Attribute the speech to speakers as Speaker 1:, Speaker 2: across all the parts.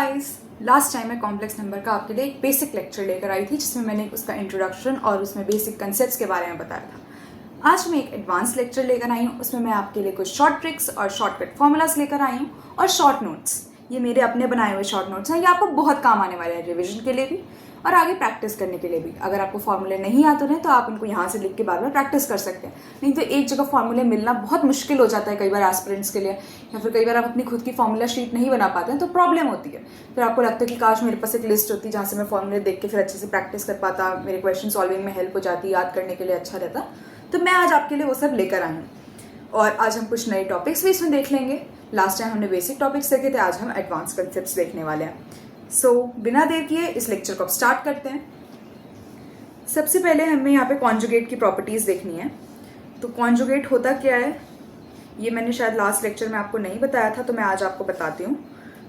Speaker 1: Guys, last time मैं complex number का आपके लिए एक बेसिक लेक्चर लेकर आई थी जिसमें मैंने उसका इंट्रोडक्शन और उसमें बेसिक कंसेप्ट्स के बारे में बताया था। आज मैं एक एडवांस लेक्चर लेकर आई हूँ। उसमें मैं आपके लिए कुछ शॉर्ट ट्रिक्स और शॉर्टकट फॉर्मूलाज लेकर आई हूँ और शॉर्ट नोट्स। ये मेरे अपने बनाए हुए शॉर्ट नोट्स हैं। ये आपको बहुत काम आने वाले हैं रिविजन के लिए भी और आगे प्रैक्टिस करने के लिए भी। अगर आपको फॉर्मूले नहीं आते हैं तो आप उनको यहाँ से लिख के बार बार प्रैक्टिस कर सकते हैं। नहीं तो एक जगह फॉर्मूले मिलना बहुत मुश्किल हो जाता है कई बार एस्पिरेंट्स के लिए, या फिर कई बार आप अपनी खुद की फॉर्मूला शीट नहीं बना पाते हैं तो प्रॉब्लम होती है। फिर आपको लगता है कि काश मेरे पास एक लिस्ट होती जहाँ से मैं फॉर्मूले देख के फिर अच्छे से प्रैक्टिस कर पाता, मेरे क्वेश्चन सॉल्विंग में हेल्प हो जाती, याद करने के लिए अच्छा रहता। तो मैं आज आपके लिए वो सब लेकर आई हूँ और आज हम कुछ नए टॉपिक्स भी इसमें देख लेंगे। लास्ट टाइम हमने बेसिक टॉपिक्स देखे थे, आज हम एडवांस कंसेप्ट्स देखने वाले हैं। सो बिना देर किए इस लेक्चर को अब स्टार्ट करते हैं। सबसे पहले हमें यहाँ पे कॉन्जुगेट की प्रॉपर्टीज़ देखनी है। तो कॉन्जुगेट होता क्या है, ये मैंने शायद लास्ट लेक्चर में आपको नहीं बताया था, तो मैं आज आपको बताती हूँ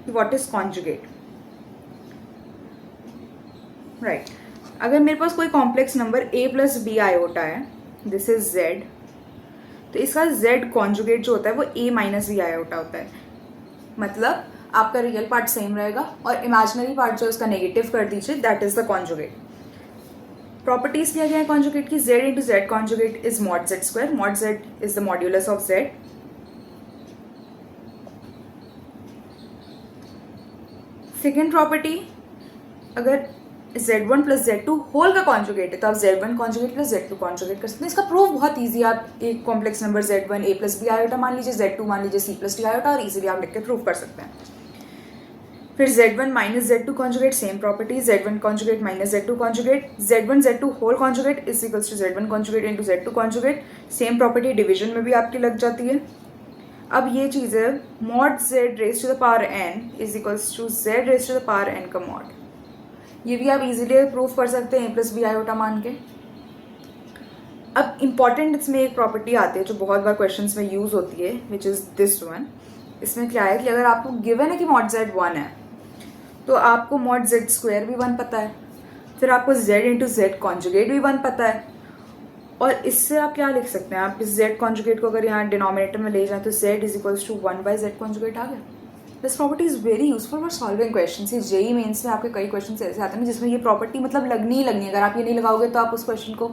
Speaker 1: कि व्हाट इज कॉन्जुगेट। राइट, अगर मेरे पास कोई complex number a plus b iota है, दिस इज z, तो इसका z कॉन्जुगेट जो होता है वो a माइनस बी आयोटा होता है। मतलब आपका रियल पार्ट सेम रहेगा और इमेजिनरी पार्ट जो उसका नेगेटिव कर दीजिए, that is the conjugate. Properties क्या क्या है कॉन्जुगेट की? z into Z conjugate is mod z square, mod z is the modulus of z। Second property, अगर z1 प्लस z2 होल का कॉन्जुगेट है तो आप z1 conjugate plus z2 conjugate कर सकते हैं। इसका प्रूफ बहुत ईजी है। आप एक complex number z1 a plus b iota मान लीजिए, z2 मान लीजिए c प्लस डी आयोटा, और इजीली आप लिख के प्रूव कर सकते हैं। फिर z1 minus z2 conjugate, same property, z1 conjugate minus z2 conjugate, z1 z2 whole conjugate is equals to z1 conjugate into z2 conjugate. Same property division में भी आपकी लग जाती है। अब ये चीज़ है mod z raise to the power n is equals to z raise to the power n का मॉड। ये भी आप इजीली प्रूफ कर सकते हैं a प्लस बी आयोटा मान के। अब इम्पॉर्टेंट इसमें एक प्रॉपर्टी आती है जो बहुत बार क्वेश्चंस में यूज होती है, विच इज दिस वन। इसमें क्या है कि अगर आपको गिवन है कि मॉड z 1 है तो आपको मॉड z स्क्वायर भी 1 पता है, फिर आपको z इंटू जेड कॉन्जुगेट भी 1 पता है। और इससे आप क्या लिख सकते हैं, आप इस z कॉन्जुगेट को अगर यहाँ डिनोमिनेटर में ले जाए तो z is equals to 1 by z conjugate आ गया। This property is very useful for solving question. JEE Mains में आपके कई क्वेश्चन ऐसे आते हैं जिसमें ये प्रॉपर्टी मतलब लगनी ही लगनी है। अगर आप ये नहीं लगाओगे तो आप उस क्वेश्चन को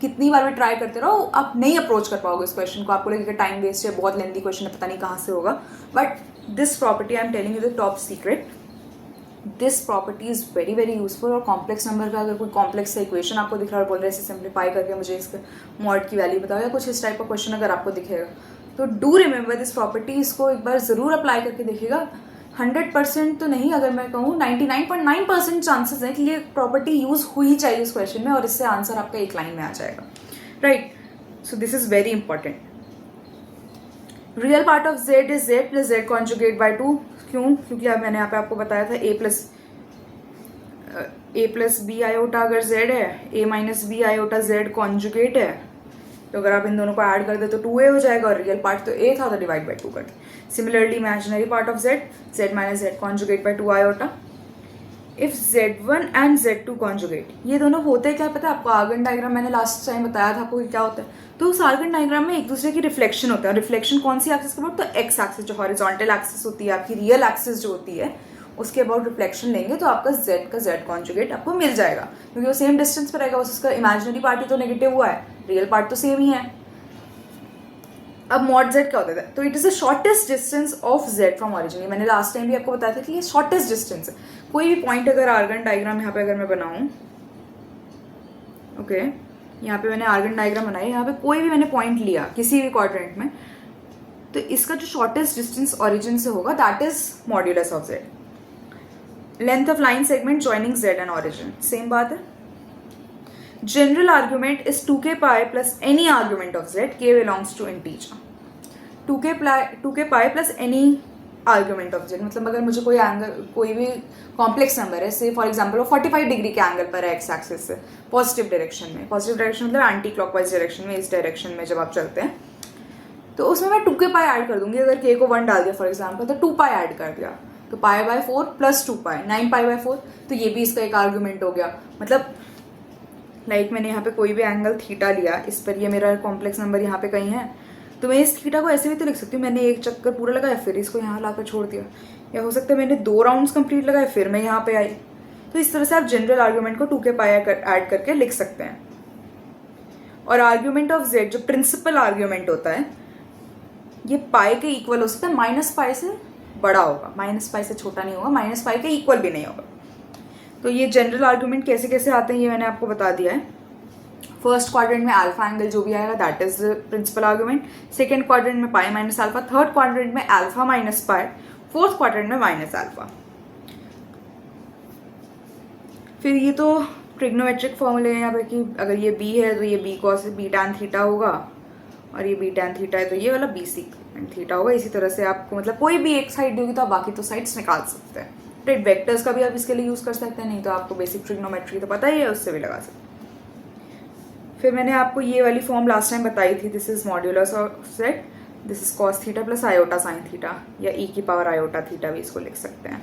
Speaker 1: कितनी बार भी ट्राई करते रहो, आप नहीं अप्रोच कर पाओगे इस क्वेश्चन को। आपको लगेगा टाइम वेस्ट है, बहुत लेंथी क्वेश्चन है, पता नहीं कहाँ से होगा। But this property I am telling you the top secret, this property is very very useful. और कॉम्प्लेक्स नंबर का अगर कोई कॉम्प्लेक्स इक्वेशन आपको दिख रहा है और बोल रहे हैं इसे सिंप्लीफाई करके मुझे इसके मॉड की वैल्यू बताओ, या कुछ इस टाइप का क्वेश्चन अगर आपको दिखेगा तो डू रिमेंबर दिस प्रॉपर्टी। इसको एक बार जरूर अप्लाई करके देखिएगा। 100% तो नहीं, अगर मैं कहूँ 99.9% चांसेस है कि ये प्रॉपर्टी यूज हुई चाहिए इस क्वेश्चन में और इससे आंसर आपका एक लाइन में आ जाएगा। Right, so this is very important. Real part of z is z plus z conjugate by 2। क्यों? क्योंकि अब मैंने यहाँ पे आपको बताया था a प्लस बी आयोटा अगर z है, a minus b iota z conjugate है, तो अगर आप इन दोनों को ऐड कर दे तो 2a हो जाएगा और रियल पार्ट तो a था तो डिवाइड बाई 2 कर दे। Similarly imaginary part of z minus z conjugate by 2 iota. If z1 and z2 conjugate, ये दोनों होते क्या पता है आपको? आर्गन डायग्राम मैंने लास्ट टाइम बताया था आपको क्या होता है। तो उस आर्गन डायग्राम में एक दूसरे की रिफ्लेक्शन होता है। रिफ्लेक्शन कौन सी एक्सिस के अबाउट? तो एक्स एक्सिस, जो हॉरिजॉन्टल एक्सिस होती है आपकी, रियल एक्सिस जो होती है उसके अबाउट रिफ्लेक्शन लेंगे तो आपका z का z कॉन्जुगेट आपको मिल जाएगा, क्योंकि वो सेम डिस्टेंस पर रहेगा। उसका इमेजिनरी पार्ट ही तो नेगेटिव हुआ है, रियल पार्ट तो सेम ही है। अब मॉड z क्या होता है? तो it is the shortest distance of z from origin. मैंने लास्ट टाइम भी आपको बताया था कि ये शॉर्टेस्ट डिस्टेंस है। कोई भी पॉइंट अगर आर्गन डायग्राम यहाँ पे अगर मैं बनाऊं, ओके, यहाँ पे मैंने आर्गन डायग्राम बनाई, यहाँ पे कोई भी मैंने पॉइंट लिया किसी भी क्वाड्रेंट में, तो इसका जो शॉर्टेस्ट डिस्टेंस ओरिजिन से होगा that is modulus of z। Length of line segment joining z and origin, same बात है। General argument is 2k pi plus any argument of z, k belongs to integer. 2k pi plus any argument of z, मतलब अगर मुझे कोई angle, कोई भी complex number है, से फॉर एग्जांपल वो 45 डिग्री के एंगल पर है एक्स एक्सिस से पॉजिटिव डायरेक्शन में। पॉजिटिव डायरेक्शन मतलब एंटी क्लॉकवाइज डायरेक्शन में, इस डायरेक्शन में जब आप चलते हैं तो उसमें मैं 2k pi ऐड कर दूंगी। अगर k को 1 डाल दिया फॉर एग्जाम्पल तो 2 pi ऐड कर दिया, तो pi by 4 plus 2 pi 9 pi by 4, तो ये भी इसका एक आर्ग्यूमेंट हो गया। मतलब लाइक मैंने यहाँ पे कोई भी एंगल थीटा लिया, इस पर ये मेरा कॉम्प्लेक्स नंबर यहाँ पे कहीं है, तो मैं इस थीटा को ऐसे भी तो लिख सकती हूँ, मैंने एक चक्कर पूरा लगाया फिर इसको यहाँ लाकर छोड़ दिया, या हो सकता है मैंने 2 राउंड्स कंप्लीट लगाए फिर मैं यहाँ पे आई। तो इस तरह से आप जनरल आर्ग्यूमेंट को 2 के पाई ऐड करके लिख सकते हैं। और आर्ग्यूमेंट ऑफ z जो प्रिंसिपल आर्ग्यूमेंट होता है ये पाई के इक्वल हो सकता है, माइनस पाई से बड़ा होगा, माइनस पाई से छोटा नहीं होगा, माइनस पाई के इक्वल भी नहीं होगा। तो ये जनरल आर्ग्यूमेंट कैसे कैसे आते हैं ये मैंने आपको बता दिया है। फर्स्ट क्वाड्रेंट में अल्फा एंगल जो भी आएगा that is principal argument, second quadrant में pi minus alpha, third quadrant में alpha minus pi, fourth quadrant में माइनस अल्फा। फिर ये तो ट्रिग्नोमेट्रिक फॉर्मूले हैं यहाँ पे कि अगर ये b है तो ये b cos b tan theta होगा, और ये b tan थीटा है तो ये वाला b secant थीटा होगा। इसी तरह से आपको मतलब कोई भी एक साइड होगी तो आप बाकी तो साइड्स निकाल सकते हैं। राइट, वेक्टर्स का भी आप इसके लिए यूज़ कर सकते हैं, नहीं तो आपको बेसिक ट्रिग्नोमेट्री तो पता ही है, उससे भी लगा सकते हैं। फिर मैंने आपको ये वाली फॉर्म लास्ट टाइम बताई थी, this is modulus of z, this is cos theta plus iota sine theta, या e की पावर आयोटा थीटा भी इसको लिख सकते हैं।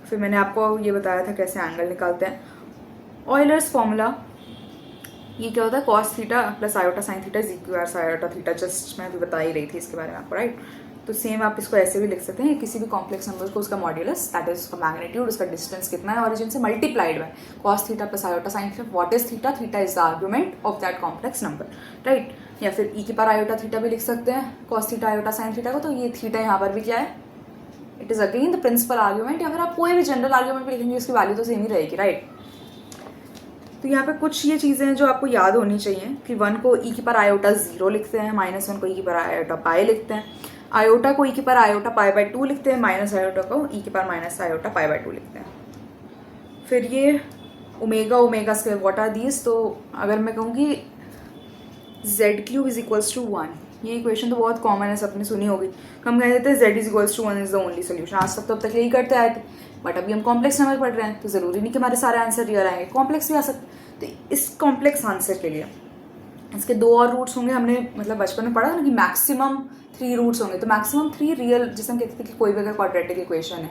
Speaker 1: फिर मैंने आपको ये बताया था कैसे एंगल निकालते हैं। ऑयलर्स फॉर्मूला ये क्या होता है, cos theta plus iota sine theta is equal to iota theta, just मैं अभी बता ही रही थी इसके बारे में आपको। राइट, तो सेम आप इसको ऐसे भी लिख सकते हैं, किसी भी कॉम्प्लेक्स नंबर को उसका मॉड्यूलस दैट इज उसका मैग्नीट्यूड, उसका डिस्टेंस कितना है ऑरिजिन से, multiplied by cos theta plus iota sine theta, what is theta, theta is the argument of that complex number. Right, या फिर e की पावर आयोटा थीटा भी लिख सकते हैं cos theta iota sine theta को। तो ये थीटा यहाँ पर भी क्या है, it is again the principal argument, या फिर आप कोई भी जनरल आर्ग्यूमेंट भी लिखेंगे उसकी वैल्यू तो सेम ही रहेगी। राइट, तो यहाँ पे कुछ ये चीज़ें हैं जो आपको याद होनी चाहिए कि 1 को e की पावर आयोटा 0 लिखते हैं, -1 को e की पावर आयोटा पाई लिखते हैं, आयोटा को e की पावर आयोटा पाई बाय 2 लिखते हैं, माइनस आयोटा को e की power minus iota pi by 2 लिखते हैं। फिर ये omega omega square what are these, तो अगर मैं कहूँ कि z³ इज इक्वल्स टू 1, ये इक्वेशन तो बहुत कॉमन है, सबने सुनी होगी। हम कह देते हैं z is equals to 1 is the only solution, आज तक तो अब तक यही करते आए थे, बट अभी हम कॉम्प्लेक्स नंबर पढ़ रहे हैं तो ज़रूरी नहीं कि हमारे सारे आंसर रियल आएंगे, कॉम्प्लेक्स भी आ सकते। तो इस कॉम्प्लेक्स आंसर के लिए इसके 2 और रूट्स होंगे, हमने मतलब बचपन में पढ़ा था ना कि मैक्सिमम 3 रूट्स होंगे। तो मैक्सिमम 3 रियल, जिसे हम कहते थे कि कोई भी अगर क्वाड्रेटिक इक्वेशन है,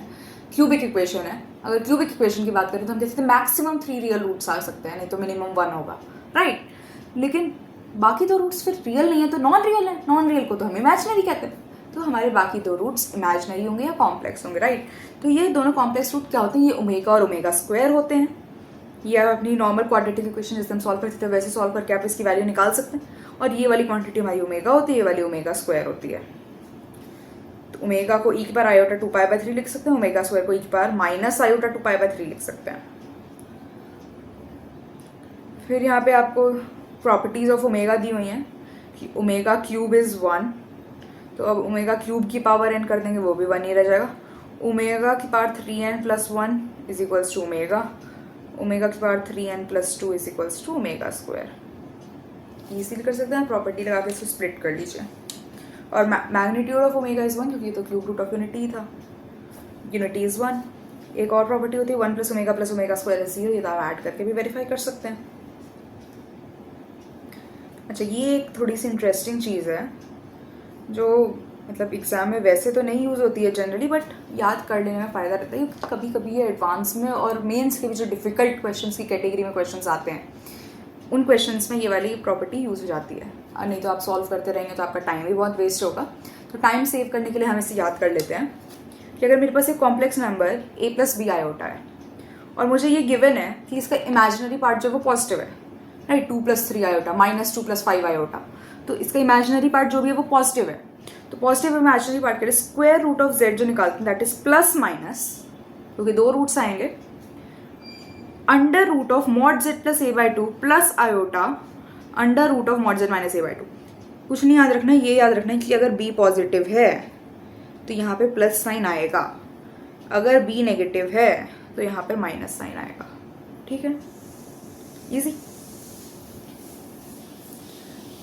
Speaker 1: क्यूबिक इक्वेशन है, अगर क्यूबिक इक्वेशन की बात करें तो हम कहते थे मैक्सिमम 3 रियल रूट्स आ सकते हैं, नहीं तो मिनिमम 1 होगा। राइट, लेकिन बाकी 2 रूट्स फिर रियल नहीं है तो नॉन रियल है, नॉन रियल को तो हम इमेजिनरी कहते हैं, तो हमारे बाकी 2 रूट्स इमेजिनरी होंगे या कॉम्प्लेक्स होंगे। राइट, तो ये दोनों कॉम्प्लेक्स रूट क्या होते हैं, ये ओमेगा और ओमेगा स्क्वायर होते हैं। ये आप अपनी नॉर्मल क्वाड्रेटिक इक्वेशन जैसे हम सॉल्व करते थे वैसे सॉल्व करके आप इसकी वैल्यू निकाल सकते हैं। और ये वाली क्वांटिटी हमारी ओमेगा होती है, ये वाली ओमेगा स्क्वायर होती है। तो ओमेगा को e की पावर आयोटा 2 पाई बाय 3 लिख सकते हैं, ओमेगा स्क्वायर को e की power minus iota 2 pi by 3 लिख सकते हैं। फिर यहाँ पे आपको प्रॉपर्टीज ऑफ ओमेगा दी हुई हैं कि ओमेगा क्यूब इज 1, तो अब ओमेगा क्यूब की पावर n कर देंगे वो भी 1 ही रह जाएगा। ओमेगा की power 3n plus 1 is equals to omega, omega की power 3n plus 2 is equals to omega square. Easily कर सकते हैं, प्रॉपर्टी लगा के इसको स्प्लिट कर लीजिए। और मैग्नीट्यूड ऑफ ओमेगा इज 1 क्योंकि ये तो क्यूब रूट ऑफ यूनिटी था, यूनिटी इज 1। एक और प्रॉपर्टी होती है 1 प्लस ओमेगा स्क्वायर इज 0, ये तो आप ऐड करके भी वेरीफाई कर सकते हैं। अच्छा, ये एक थोड़ी सी इंटरेस्टिंग चीज़ है जो मतलब एग्ज़ाम में वैसे तो नहीं यूज़ होती है जनरली, बट याद कर लेने में फ़ायदा रहता है। कभी कभी ये एडवांस में और मेंस के भी जो डिफ़िकल्ट क्वेश्चंस की कैटेगरी में क्वेश्चंस आते हैं उन क्वेश्चंस में ये वाली प्रॉपर्टी यूज़ हो जाती है, और नहीं तो आप सॉल्व करते रहेंगे तो आपका टाइम भी बहुत वेस्ट होगा। तो टाइम सेव करने के लिए हम इसे याद कर लेते हैं कि अगर मेरे पास एक complex number a plus b iota है और मुझे ये गिवन है कि इसका इमेजिनरी पार्ट जो वो पॉजिटिव है, राइट, 2 + 3 आयोटा, -2 + 5 आयोटा, तो इसका इमेजिनरी पार्ट जो भी है वो पॉजिटिव है। तो पॉजिटिव इमेजिनरी पार्ट के लिए स्क्वायर रूट ऑफ z जो निकालते हैं दैट इज प्लस माइनस, क्योंकि 2 रूट्स आएंगे, under root of mod z plus a/2 plus iota under root of mod z minus a/2। कुछ नहीं याद रखना, ये याद रखना है कि अगर b पॉजिटिव है तो यहाँ पे प्लस साइन आएगा, अगर b नेगेटिव है तो यहाँ पे माइनस साइन आएगा। ठीक है,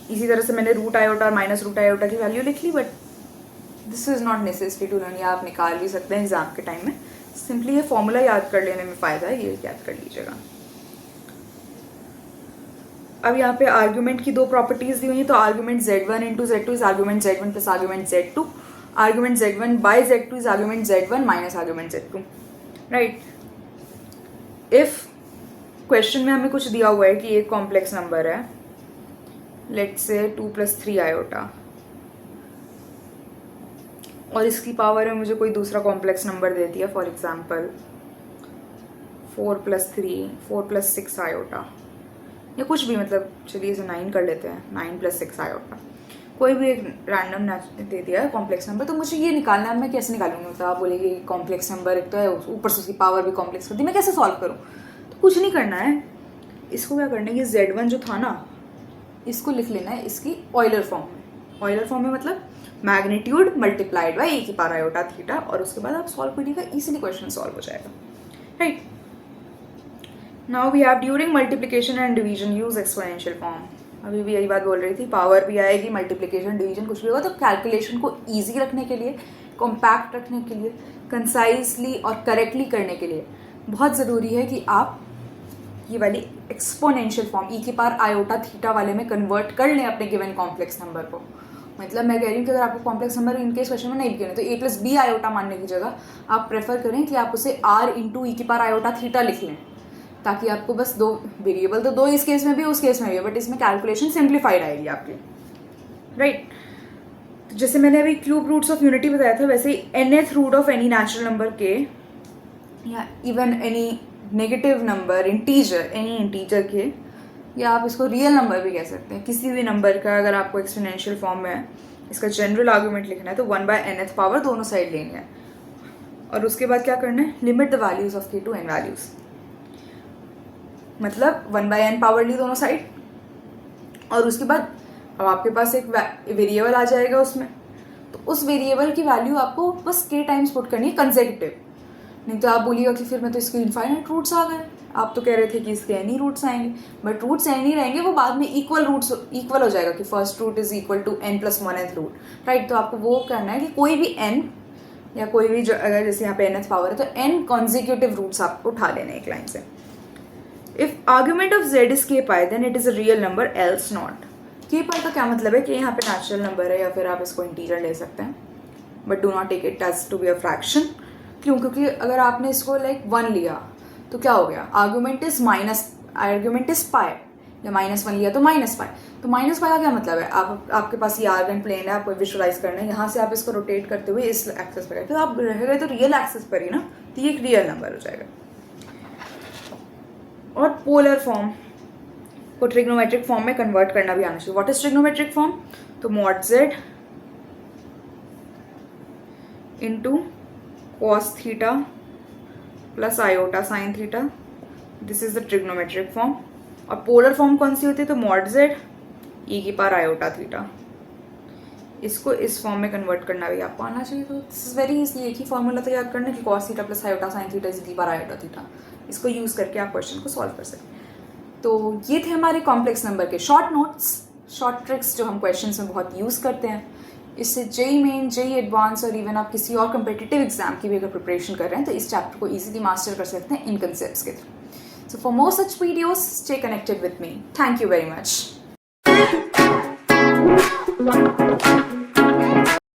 Speaker 1: इसी तरह से मैंने रूट आयोटा और माइनस रूट आयोटा की वैल्यू लिख ली, but this is not necessary to learn, या आप निकाल भी सकते हैं एग्जाम के टाइम में। सिंपली ये फॉर्मूला याद कर लेने में फ़ायदा है, ये याद कर लीजिएगा। अब यहाँ पे आर्ग्यूमेंट की 2 प्रॉपर्टीज दी हुई हैं, तो argument z1 into z2 is argument z1 plus argument z2, argument z1 by z2 is argument z1 minus argument z2। Right, if question में हमें कुछ दिया हुआ है कि एक कॉम्प्लेक्स नंबर है, लेट्स से 2 + 3 आयोटा, और इसकी पावर में मुझे कोई दूसरा कॉम्प्लेक्स नंबर दे दिया, फॉर एग्जाम्पल 4+3, 4+6 आयोटा, या कुछ भी, मतलब चलिए इसे 9 कर लेते हैं, 9+6 आयोटा, कोई भी एक रैंडम दे दिया है कॉम्प्लेक्स नंबर, तो मुझे ये निकालना है। मैं कैसे निकालूंगी? मतलब आप बोलेंगे कॉम्प्लेक्स नंबर एक तो है, ऊपर से उसकी पावर भी कॉम्प्लेक्स करती है, मैं कैसे सॉल्व करूँ? तो कुछ नहीं करना है, इसको क्या करना है, ये Z1 जो था ना, इसको लिख लेना है इसकी ऑयलर फॉर्म में। ऑयलर फॉर्म में मतलब मैग्नीट्यूड मल्टीप्लाइड बाई e की पावर आयोटा थीटा, और उसके बाद आप सॉल्व करिएगा, इजीली क्वेश्चन सॉल्व हो जाएगा, right. Now we have during multiplication and division use exponential form. अभी भी यही बात बोल रही थी, पावर भी आएगी, मल्टीप्लिकेशन डिवीजन कुछ भी होगा, तो कैलकुलेशन को ईजी रखने के लिए, कॉम्पैक्ट रखने के लिए, कंसाइजली और करेक्टली करने के लिए बहुत ज़रूरी है कि आप ये वाली एक्सपोनेंशियल फॉर्म e की पावर आयोटा थीटा वाले में कन्वर्ट कर लें अपने गिवन कॉम्प्लेक्स नंबर को। मतलब मैं कह रही हूँ कि अगर आपको कॉम्प्लेक्स नंबर इनकेस क्वेश्चन में नहीं भी गिने, तो a+b आयोटा मानने की जगह आप प्रेफर करें कि आप उसे r इंटू e की पावर आयोटा थीटा लिख लें, ताकि आपको बस दो वेरिएबल, तो दो इस केस में भी उस केस में भी, बट इसमें कैलकुलेशन सिंप्लीफाइड आएगी आपकी, राइट। तो जैसे मैंने अभी क्यूब रूट्स ऑफ यूनिटी बताया था, वैसे ही nth root of any natural number के, या even any negative number, integer, any integer के, या आप इसको रियल नंबर भी कह सकते हैं, किसी भी नंबर का अगर आपको एक्सपोनेंशियल फॉर्म में इसका जनरल आर्गूमेंट लिखना है तो 1/nth पावर दोनों साइड लेनी है, और उसके बाद क्या करना है, limit the values of k to n values, मतलब 1/n पावर ली दोनों साइड, और उसके बाद अब आपके पास एक वेरिएबल आ जाएगा उसमें, तो उस वेरिएबल की वैल्यू आपको बस k टाइम्स पुट करनी है कंसेक्यूटिव। नहीं तो आप बोलिएगा कि फिर मैं तो इसके इनफाइनाइट रूट्स आ गए, आप तो कह रहे थे कि इसके एनी रूट्स आएंगे, बट रूट्स एनी रहेंगे, वो बाद में इक्वल हो जाएगा कि first root is equal to n+1th root, right. तो आपको वो करना है कि कोई भी n, या कोई भी जो, अगर जैसे यहाँ पे nth पावर है, तो n कॉन्जिक्यूटिव रूट्स आपको उठा लेने एक लाइन से। If argument of z is k pi, then it is a real number, else not. k pi का क्या मतलब है कि यहाँ पे नेचुरल नंबर है, या फिर आप इसको इंटीजर ले सकते हैं, but do not take it as to be a fraction. क्यों? क्योंकि अगर आपने इसको लाइक 1 लिया तो क्या हो गया, आर्ग्यूमेंट इज पाई, या -1 लिया तो -पाई। तो -पाई का क्या मतलब है, आपके पास ये आर्गन प्लेन है, आपको विजुअलाइज करना है, यहाँ से आप इसको रोटेट करते हुए इस एक्सेस पर गए, तो आप रह गए तो रियल एक्सेस पर ही ना, तो ये एक रियल नंबर हो जाएगा। और पोलर फॉर्म को ट्रिग्नोमेट्रिक फॉर्म में कन्वर्ट करना भी आना चाहिए। What is trigonometric form? तो mod z into cos theta plus iota sine theta, this is the trigonometric form. और पोलर फॉर्म कौन सी होती है? तो mod z e की पावर आयोटा थीटा। इसको इस फॉर्म में कन्वर्ट करना भी आपको आना चाहिए। तो दिस इज वेरी इजी, एक ही फॉर्मूला तो याद करना कि cos theta plus iota sine theta is e की पावर आयोटा थीटा। इसको यूज करके आप क्वेश्चन को सॉल्व कर सकते हैं। तो ये थे हमारे कॉम्प्लेक्स नंबर के शॉर्ट नोट्स, शॉर्ट ट्रिक्स जो हम क्वेश्चंस में बहुत यूज करते हैं। इससे जेई मेन, जेई एडवांस और इवन आप किसी और कम्पिटिटिव एग्जाम की भी अगर प्रिपरेशन कर रहे हैं तो इस चैप्टर को इजीली मास्टर कर सकते हैं इन कंसेप्ट्स के through. So for more such videos stay connected with me. Thank you very much.